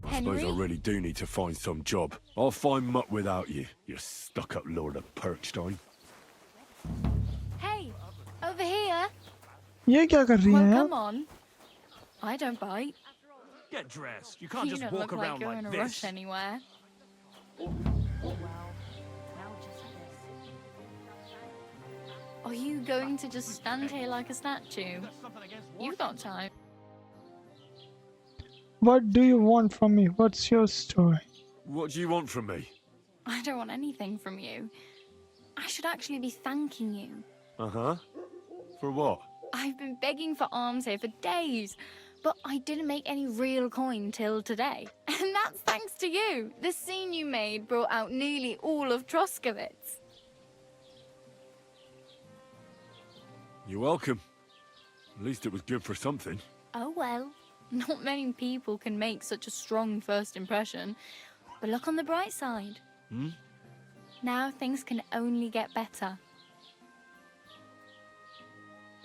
I suppose I really do need to find some job. I'll find mutt without you, you stuck-up lord of Perkstein. Hey, over here. ये क्या कर रही Well, है यार? come on. I don't bite. Get dressed. You can't You just don't walk look like around you're like in a this. rush anywhere. Are you going to just stand here like a statue? You've got time. What do you want from me? What's your story? What do you want from me? I don't want anything from you. I should actually be thanking you. Uh-huh. For what? I've been begging for alms here for days, but I didn't make any real coin till today. And that's thanks to you. The scene you made brought out nearly all of Troskowitz. You're welcome. At least it was good for something. Oh well, not many people can make such a strong first impression. But look on the bright side. Now things can only get better.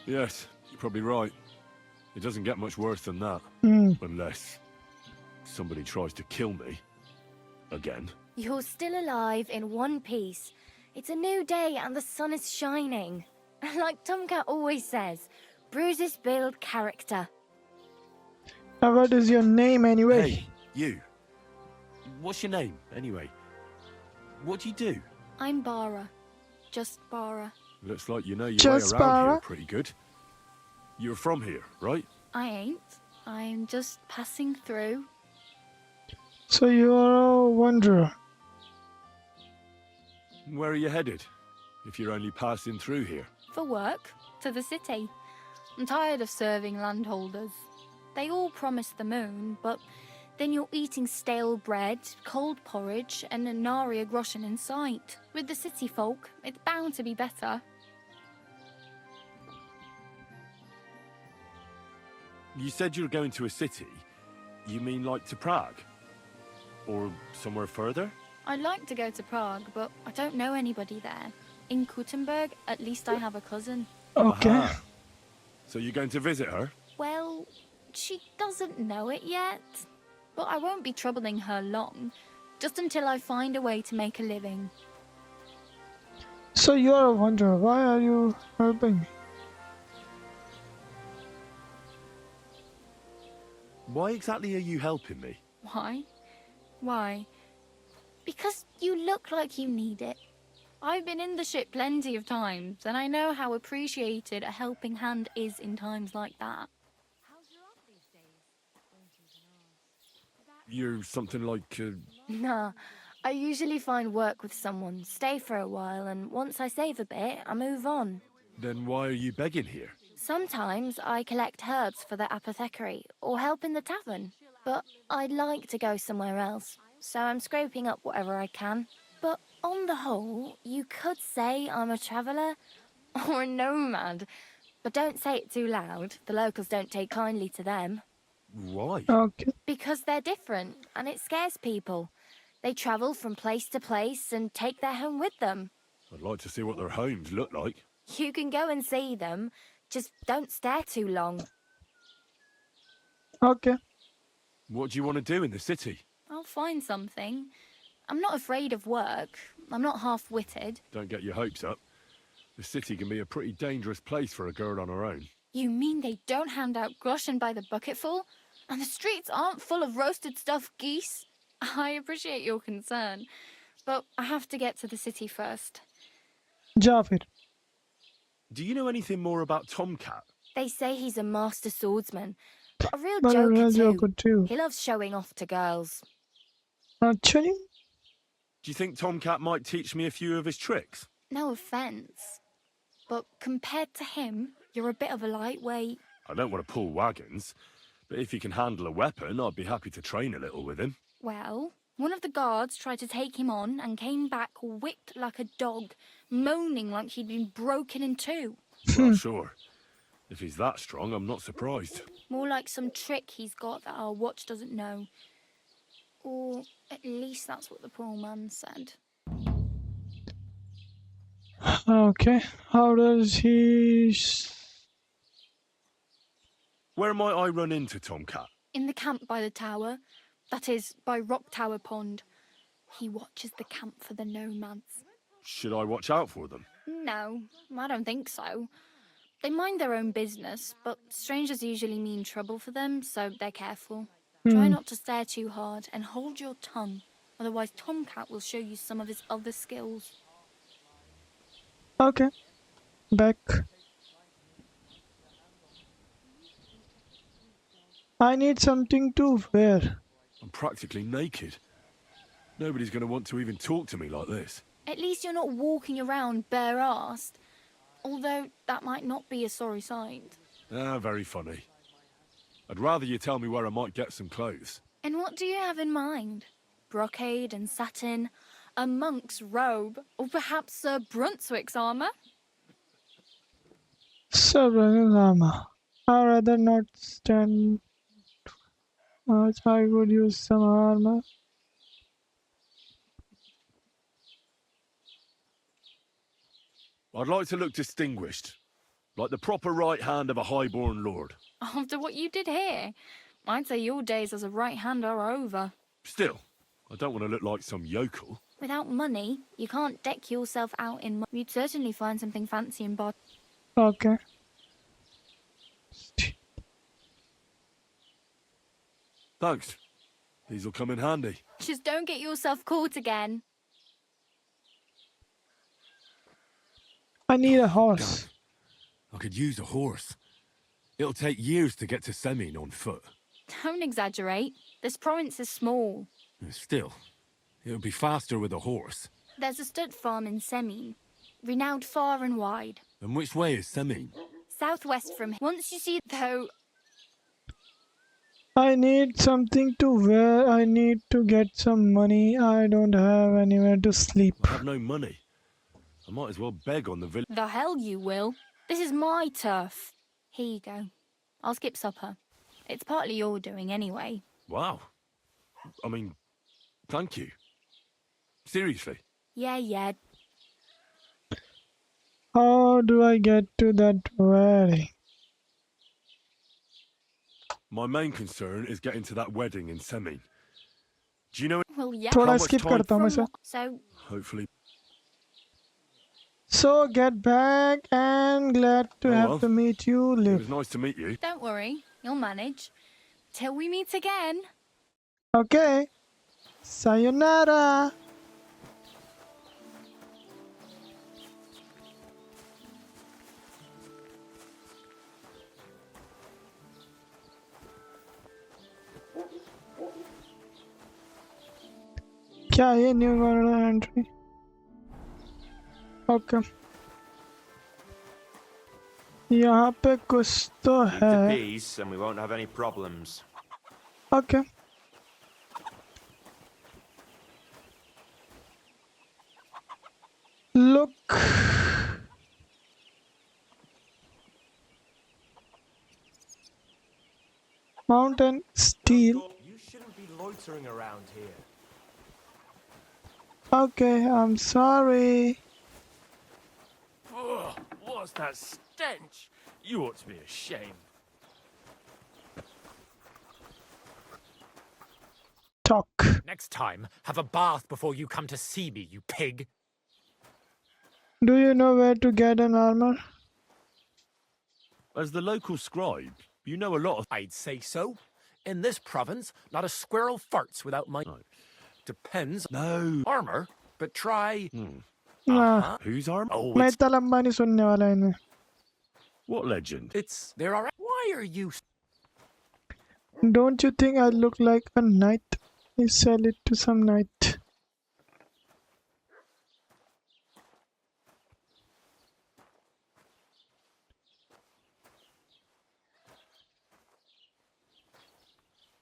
Yes, you're probably right. It doesn't get much worse than that. Unless somebody tries to kill me. Again. You're still alive in one piece. It's a new day and the sun is shining. Like Tomcat always says, bruises build character. Now what is your name anyway? Hey, you. What's your name, anyway? What do you do? I'm Bara. Just Bara. Looks like you know your Just way around Bara? here pretty good. You're from here, right? I ain't. I'm just passing through. So you're a wanderer. Where are you headed? If you're only passing through here. For work. To the city. I'm tired of serving landholders. They all promise the moon, but then you're eating stale bread, cold porridge, and a nary a groschen in sight. With the city folk, it's bound to be better. You said you were going to a city. You mean like to Prague? Or somewhere further? I'd like to go to Prague, but I don't know anybody there. In Kuttenberg, at least I have a cousin. Okay. Aha. So you're going to visit her? Well, she doesn't know it yet. But I won't be troubling her long. Just until I find a way to make a living. So you're a wanderer. Why are you helping me? Why exactly are you helping me? Why? Why? Because you look like you need it. I've been in the ship plenty of times, and I know how appreciated a helping hand is in times like that. You're something like... Nah, I usually find work with someone, stay for a while, and once I save a bit, I move on. Then why are you begging here? Sometimes I collect herbs for the apothecary, or help in the tavern. But I'd like to go somewhere else, so I'm scraping up whatever I can. But on the whole, you could say I'm a traveller, or a nomad. But don't say it too loud, the locals don't take kindly to them. Why? Okay. Because they're different, and it scares people. They travel from place to place and take their home with them. I'd like to see what their homes look like. You can go and see them, just don't stare too long. Okay. What do you want to do in the city? I'll find something. I'm not afraid of work. I'm not half-witted. Don't get your hopes up. The city can be a pretty dangerous place for a girl on her own. You mean they don't hand out groschen by the bucketful? And the streets aren't full of roasted stuffed geese. I appreciate your concern, but I have to get to the city first. जा फिर. Do you know anything more about Tomcat? They say he's a master swordsman, but a real But a joker real too. joker too. He loves showing off to girls. Actually, Do you think Tomcat might teach me a few of his tricks? No offense, but compared to him, you're a bit of a lightweight. I don't want to pull wagons, but if he can handle a weapon, I'd be happy to train a little with him. Well, one of the guards tried to take him on and came back whipped like a dog, moaning like he'd been broken in two. Well, sure. If he's that strong, I'm not surprised. More like some trick he's got that our watch doesn't know. Or at least that's what the poor man said. okay. How does he? Where might I run into Tomcat? In the camp by the tower. That is, by Rock Tower Pond. He watches the camp for the nomads. Should I watch out for them? No, I don't think so. They mind their own business, but strangers usually mean trouble for them, so they're careful. Try not to stare too hard and hold your tongue. Otherwise, Tomcat will show you some of his other skills. Okay. Back. I need something to wear. I'm practically naked. Nobody's going to want to even talk to me like this. At least you're not walking around bare-assed. Although, that might not be a sorry sight. Ah, very funny. I'd rather you tell me where I might get some clothes. And what do you have in mind? Brocade and satin? A monk's robe? Or perhaps Sir Brunswick's armour? Sir Rama. I'd rather not stand much. I would use some armor. I'd like to look distinguished. Like the proper right hand of a highborn lord. After what you did here, I'd say your days as a right hand are over. Still, I don't want to look like some yokel. Without money, you can't deck yourself out in You'd certainly find something fancy in Bod. Okay. Thanks. These'll come in handy. Just don't get yourself caught again. I need a horse. I could use a horse. It'll take years to get to Semin on foot. Don't exaggerate. This province is small. Still, it'll be faster with a horse. There's a stud farm in Semin, renowned far and wide. And which way is Semin? Southwest from here. Once you see, though... I need something to wear. I need to get some money. I don't have anywhere to sleep. I have no money. I might as well beg on the village. The hell you will. This is my turf. Here you go. I'll skip supper. It's partly your doing anyway. Wow. I mean, thank you. Seriously. Yeah. How do I get to that wedding? My main concern is getting to that wedding in Semin. Do you know Well, yeah. थोड़ा skip करता हूँ मैं sir. So, hopefully. So get back and glad to have to meet you. It Live. was nice to meet you. don't worry. You'll manage. Till we meet again. Okay. Sayonara. क्या है new entry? Okay यहाँ पे कुछ तो है. Peace, and we won't have any problems. Okay. Look. Mountain steel. You shouldn't be loitering around here. Okay, I'm sorry. Ugh, what's that stench? You ought to be ashamed. Talk. Next time, have a bath before you come to see me, you pig. Do you know where to get an armor? As the local scribe, you know a lot of... I'd say so. In this province, not a squirrel farts without my... Depends. No. Armor, but try... हाँ, Whose arm? Oh, मैं it's... इतना लंबा नहीं सुनने वाला इन्हें. What legend? It's... There are... Why are you... Don't you think I look like a knight? You sell it to some knight.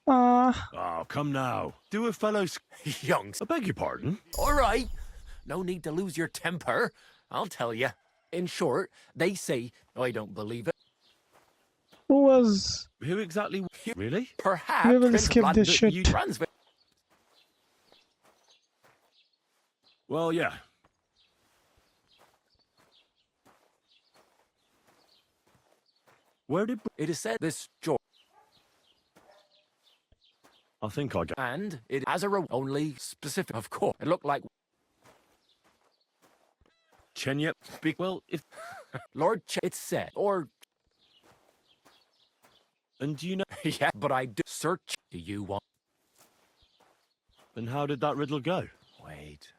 Oh, come now. Do a fellow's... Youngs. I beg your pardon? All right. No need to lose your temper. I'll tell you. In short, they say... I don't believe it. Who was... Who exactly... Really? Perhaps... We will skip this shit. Well, yeah. Where did... It is said this George... I think I get... And it has a only specific... Of course. It looked like... Chenya... Well, if... Lord it's said. Or... And do you know... Yeah, but I do... Search... Do you want... And how did that riddle go? Wait...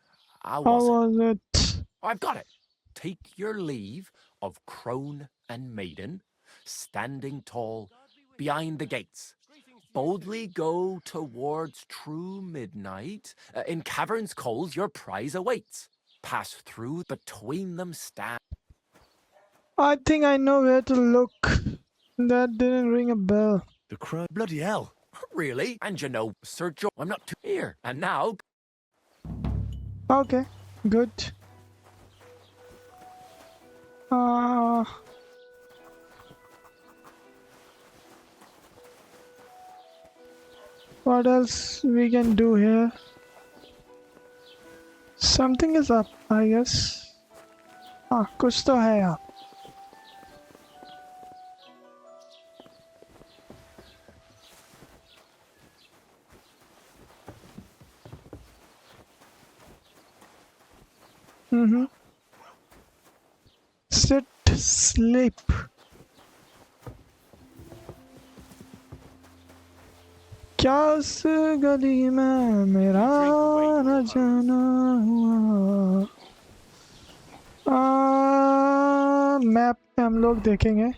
How was it? I've got it. Take your leave of crone and maiden, standing tall behind the gates. Boldly go towards true midnight. In caverns cold your prize awaits. Pass through between them stand. I think I know where to look. That didn't ring a bell. The crow... Bloody hell. Really? And you know, Sir George, I'm not too here. And now... Okay, good. What else we can do here? Something is up, I guess. कुछ तो है यहाँ. Sit, sleep. क्या उस गली में मेरा न जाना हुआ. मैप पे हम लोग देखेंगे.